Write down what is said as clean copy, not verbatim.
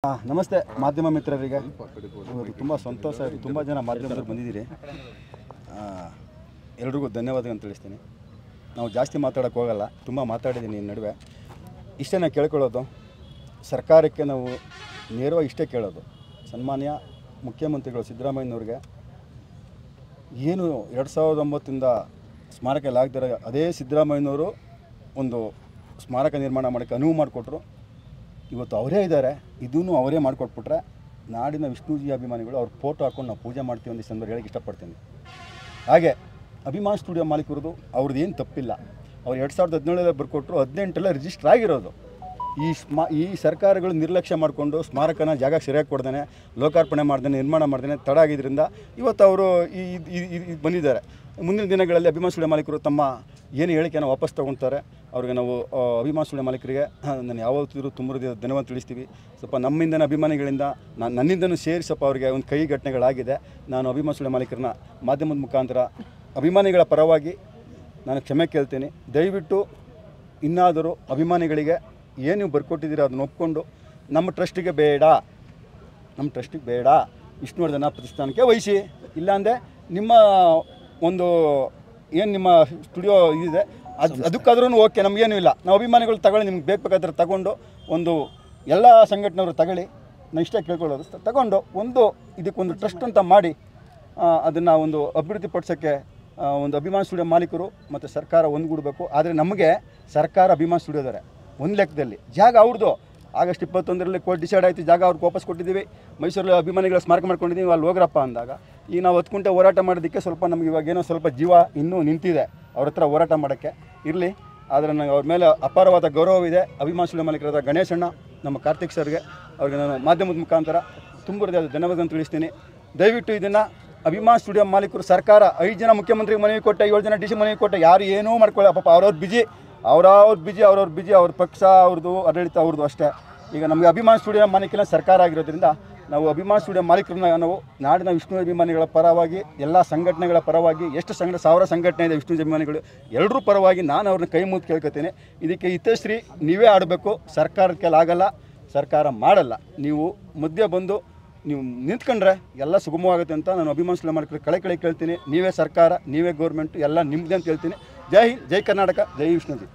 ನಮಸ್ತೆ ಮಾಧ್ಯಮ ಮಿತ್ರರಿಗೆ. ತುಂಬ ಸಂತೋಷ ಆಯಿತು, ತುಂಬ ಜನ ಮಾಧ್ಯಮದವ್ರು ಬಂದಿದ್ದೀರಿ. ಎಲ್ರಿಗೂ ಧನ್ಯವಾದಗಳನ್ನು ತಿಳಿಸ್ತೀನಿ. ನಾವು ಜಾಸ್ತಿ ಮಾತಾಡೋಕ್ಕೆ ಹೋಗಲ್ಲ, ತುಂಬ ಮಾತಾಡಿದ್ದೀನಿ ಈ ನಡುವೆ. ಇಷ್ಟೇ ನಾವು ಕೇಳ್ಕೊಳ್ಳೋದು, ಸರ್ಕಾರಕ್ಕೆ ನಾವು ನೇರವಾಗಿ ಇಷ್ಟೇ ಕೇಳೋದು, ಸನ್ಮಾನ್ಯ ಮುಖ್ಯಮಂತ್ರಿಗಳು ಸಿದ್ದರಾಮಯ್ಯನವ್ರಿಗೆ ಏನು 2009 ಸ್ಮಾರಕ ಎಲ್ಲ ಆಗ್ತಾರೆ, ಅದೇ ಸಿದ್ದರಾಮಯ್ಯನವರು ಒಂದು ಸ್ಮಾರಕ ನಿರ್ಮಾಣ ಮಾಡೋಕ್ಕೆ ಅನುವು ಮಾಡಿಕೊಟ್ರು. ಇವತ್ತು ಅವರೇ ಇದ್ದಾರೆ, ಇದೂ ಅವರೇ ಮಾಡಿಕೊಟ್ಬಿಟ್ರೆ ನಾಡಿನ ವಿಷ್ಣುಜಿ ಅಭಿಮಾನಿಗಳು ಅವ್ರ ಫೋಟೋ ಹಾಕ್ಕೊಂಡು ನಾವು ಪೂಜೆ ಮಾಡ್ತೀವಿ ಅಂತ ಸಂದರ್ಭ ಹೇಳಕ್ಕೆ ಇಷ್ಟಪಡ್ತೀನಿ. ಹಾಗೆ ಅಭಿಮಾನ್ ಸ್ಟುಡಿಯೋ ಮಾಲೀಕರದು ಅವ್ರದ್ದು ಏನು ತಪ್ಪಿಲ್ಲ. ಅವ್ರು 2017 ಬರ್ಕೊಟ್ರು, 18 ರಿಜಿಸ್ಟರ್ ಆಗಿರೋದು. ಈ ಸರ್ಕಾರಗಳು ನಿರ್ಲಕ್ಷ್ಯ ಮಾಡಿಕೊಂಡು ಸ್ಮಾರಕನ ಜಾಗ ಸರಿಯಾಗಿ ಕೊಡ್ದೇ, ಲೋಕಾರ್ಪಣೆ ಮಾಡ್ದೇ, ನಿರ್ಮಾಣ ಮಾಡ್ದೇ ತಡ ಆಗಿದ್ದರಿಂದ ಇವತ್ತು ಅವರು ಬಂದಿದ್ದಾರೆ. ಮುಂದಿನ ದಿನಗಳಲ್ಲಿ ಅಭಿಮಾನ್ ಸ್ಟುಡಿಯೋ ಮಾಲೀಕರು ತಮ್ಮ ಏನು ಹೇಳಿಕೆನ ವಾಪಸ್ ತೊಗೊಳ್ತಾರೆ. ಅವ್ರಿಗೆ ನಾವು ಅಭಿಮಾನ್ ಸ್ಟುಡಿಯೋ ಮಾಲೀಕರಿಗೆ ನಾನು ಯಾವತ್ತೂ ತುಂಬ ಧನ್ಯವಾದ ತಿಳಿಸ್ತೀವಿ. ಸ್ವಲ್ಪ ನಮ್ಮಿಂದನೇ ಅಭಿಮಾನಿಗಳಿಂದ ನನ್ನಿಂದನೂ ಸೇರಿ ಸ್ವಲ್ಪ ಅವರಿಗೆ ಒಂದು ಕೈ ಘಟನೆಗಳಾಗಿದೆ. ನಾನು ಅಭಿಮಾನ್ ಸ್ಟುಡಿಯೋ ಮಾಲೀಕರನ್ನ ಮಾಧ್ಯಮದ ಮುಖಾಂತರ ಅಭಿಮಾನಿಗಳ ಪರವಾಗಿ ನಾನು ಕ್ಷಮೆ ಕೇಳ್ತೀನಿ. ದಯವಿಟ್ಟು ಇನ್ನಾದರೂ ಅಭಿಮಾನಿಗಳಿಗೆ ಏನು ನೀವು ಬರ್ಕೊಟ್ಟಿದ್ದೀರ ಅದನ್ನ ಒಪ್ಕೊಂಡು ನಮ್ಮ ಟ್ರಸ್ಟಿಗೆ ಬೇಡ ವಿಷ್ಣುವರ್ಧನ ಪ್ರತಿಷ್ಠಾನಕ್ಕೆ ವಹಿಸಿ. ಇಲ್ಲಾಂದರೆ ನಿಮ್ಮ ಒಂದು ಏನು ನಿಮ್ಮ ಸ್ಟುಡಿಯೋ ಇದಿದೆ ಅದಕ್ಕಾದ್ರೂ ಓಕೆ, ನಮಗೇನೂ ಇಲ್ಲ. ನಾವು ಅಭಿಮಾನಿಗಳು ತಗೊಳ್ಳಿ, ನಿಮ್ಗೆ ಬೇಕಾದ್ರೆ ತಗೊಂಡು ಒಂದು ಎಲ್ಲ ಸಂಘಟನೆಯವರು ತಗೊಳ್ಳಿ. ನಾನು ಇಷ್ಟೇ ಕೇಳ್ಕೊಳ್ಳೋದು, ತಗೊಂಡು ಇದಕ್ಕೊಂದು ಟ್ರಸ್ಟ್ ಅಂತ ಮಾಡಿ ಅದನ್ನು ಒಂದು ಅಭಿವೃದ್ಧಿಪಡಿಸೋಕ್ಕೆ ಒಂದು ಅಭಿಮಾನ್ ಸ್ಟುಡಿಯೋ ಮಾಲೀಕರು ಮತ್ತು ಸರ್ಕಾರ ಒಂದುಗೂಡಬೇಕು. ಆದರೆ ನಮಗೆ ಸರ್ಕಾರ ಅಭಿಮಾನ್ ಸ್ಟುಡಿಯೋ ಇದ್ದಾರೆ ಒಂದು ಲೆಕ್ಕದಲ್ಲಿ, ಜಾಗ ಅವ್ರದ್ದು. ಆಗಸ್ಟ್ 21 ಕೋರ್ಟ್ ಡಿಸೈಡ್ ಆಯಿತು, ಜಾಗ ಅವ್ರಿಗೆ ವಾಪಸ್ ಕೊಟ್ಟಿದ್ದೀವಿ. ಮೈಸೂರಲ್ಲಿ ಅಭಿಮಾನಿಗಳ ಸ್ಮಾರಕ ಮಾಡ್ಕೊಂಡಿದ್ದೀವಿ, ಅಲ್ಲಿ ಹೋಗ್ರಪ್ಪ ಅಂದಾಗ ಈಗ ನಾವು 10 ಗಂಟೆ ಹೋರಾಟ ಮಾಡೋದಕ್ಕೆ ಸ್ವಲ್ಪ ನಮ್ಗೆ ಇವಾಗೇನೋ ಸ್ವಲ್ಪ ಜೀವ ಇನ್ನೂ ನಿಂತಿದೆ ಅವ್ರ ಹತ್ರ ಹೋರಾಟ ಮಾಡೋಕ್ಕೆ. ಇರಲಿ, ಆದರೆ ನನಗೆ ಅವ್ರ ಮೇಲೆ ಅಪಾರವಾದ ಗೌರವವಿದೆ. ಅಭಿಮಾನ್ ಸ್ಟುಡಿಯೋ ಮಾಲೀಕರಾದ ಗಣೇಶಣ್ಣ, ನಮ್ಮ ಕಾರ್ತಿಕ್ ಸರ್ಗೆ, ಅವ್ರಿಗೆ ನಾನು ಮಾಧ್ಯಮದ ಮುಖಾಂತರ ತುಂಬ ಧನ್ಯವಾದವನ್ನು ತಿಳಿಸ್ತೀನಿ. ದಯವಿಟ್ಟು ಇದನ್ನು ಅಭಿಮಾನ್ ಸ್ಟುಡಿಯೋ ಮಾಲೀಕರು, ಸರ್ಕಾರ 5 ಜನ ಮುಖ್ಯಮಂತ್ರಿಗೆ ಮನವಿ ಕೊಟ್ಟೆ, 7 ಜನ ಡಿ ಸಿ ಮನವಿ ಕೊಟ್ಟೆ, ಯಾರು ಏನೂ ಮಾಡ್ಕೊಳ್ಳೋ ಪಾಪ ಅವ್ರವ್ರ ಬಿಜಿ, ಅವ್ರ ಪಕ್ಷ ಅವ್ರದ್ದು ಆಡಳಿತ ಅವ್ರದ್ದು ಅಷ್ಟೇ. ಈಗ ನಮಗೆ ಅಭಿಮಾನ್ ಸ್ಟುಡಿಯೋ ಮಾಲೀಕರ ಸರ್ಕಾರ ಆಗಿರೋದ್ರಿಂದ ನಾವು ಅಭಿಮಾನ್ ಸ್ಟುಡಿಯೋ ಮಾಲೀಕರನ್ನ ನಾವು ನಾಡಿನ ವಿಷ್ಣು ಅಭಿಮಾನಿಗಳ ಪರವಾಗಿ, ಎಲ್ಲ ಸಂಘಟನೆಗಳ ಪರವಾಗಿ, ಎಷ್ಟು 1000 ಸಂಘಟನೆ ಇದೆ ವಿಷ್ಣು ಅಭಿಮಾನಿಗಳು, ಎಲ್ಲರೂ ಪರವಾಗಿ ನಾನು ಅವ್ರನ್ನ ಕೈ ಮುಗಿದು ಕೇಳ್ಕೊತೀನಿ. ಇದಕ್ಕೆ ಹಿತಶ್ರೀ ನೀವೇ ಆಡಬೇಕು, ಸರ್ಕಾರಕ್ಕೆ ಆಗಲ್ಲ, ಸರ್ಕಾರ ಮಾಡಲ್ಲ. ನೀವು ಮಧ್ಯೆ ಬಂದು ನೀವು ನಿಂತ್ಕೊಂಡ್ರೆ ಎಲ್ಲ ಸುಗಮವಾಗುತ್ತೆ ಅಂತ ನಾನು ಅಭಿಮಾನ್ ಸ್ಟುಡಿಯೋ ಮಾಲೀಕರು ಕಳೆ ಕೇಳ್ತೀನಿ. ನೀವೇ ಸರ್ಕಾರ, ನೀವೇ ಗೌರ್ಮೆಂಟು, ಎಲ್ಲ ನಿಮ್ಮದೇ ಅಂತ ಹೇಳ್ತೀನಿ. ಜೈ ಹಿಂದ್, ಜೈ ಕರ್ನಾಟಕ, ಜೈ ವಿಷ್ಣುಜಿ.